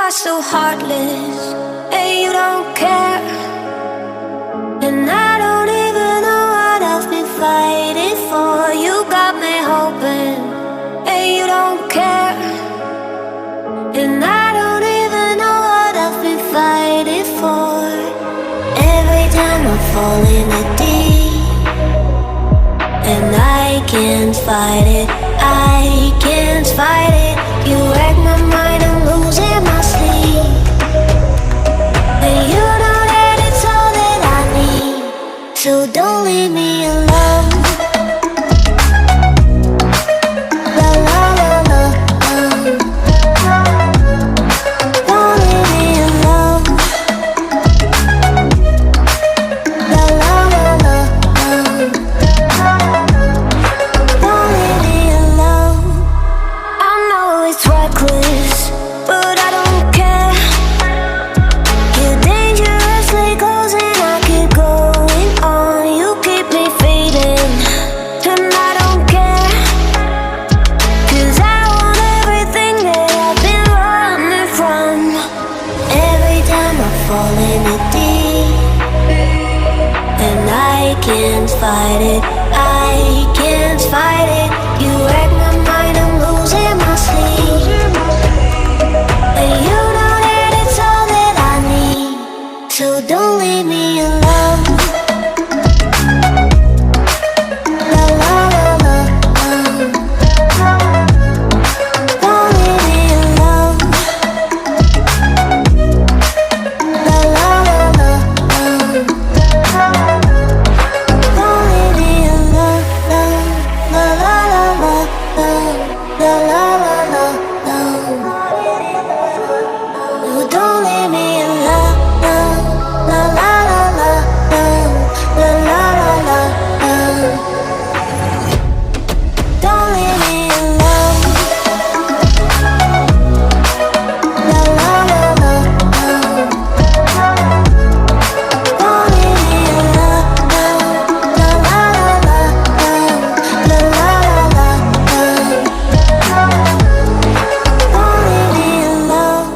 are so heartless, and you don't care. And I don't even know what I've been fighting for. You got me hoping, and you don't care. And I don't even know what I've been fighting for. Every time I fall in the deep, and I can't fight it, I can't fight it. You wreck my mind, I'm losing my sleep. And you know that it's all that I need, so don't leave me alone. La la la la, don't leave me alone. La la la la, don't leave me alone. I know it's reckless, but I don't care. You're dangerously close and I keep going on. You keep me fading, and I don't care. 'Cause I want everything that I've been running from. Every time I fall in the deep, and I can't fight it, I can't fight it. You wreck my mind, I'm losing my sleep. And you know that it's all that I need, so don't leave me alone. La la la la, don't leave me alone. La la la la, don't leave me alone. La la la la, la la la la, oh, don't leave me alone. La la la la, la la la la, don't leave me alone. La la la la, don't leave me alone. La la la la, la la la la, don't leave me alone.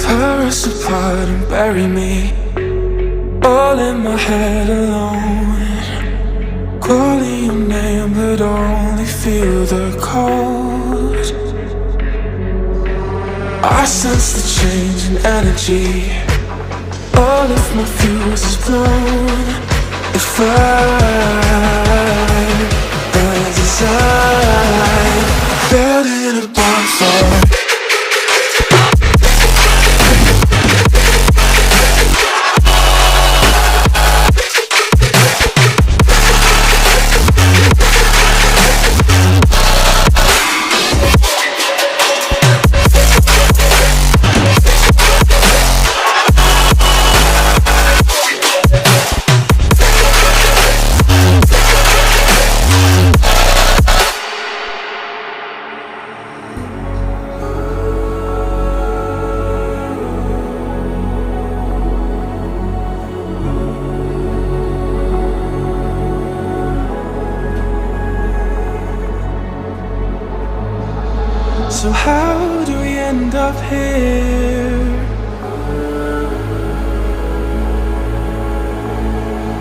Tear us apart and bury me all in my head alone. Calling your name but only feel the cold. I sense the change in energy. All of my fuse is blown. If I burn inside, building a bonfire. So how do we end up here?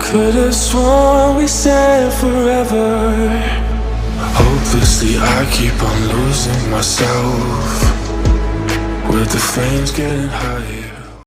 Could've sworn we said forever. Hopelessly I keep on losing myself, with the flames getting higher.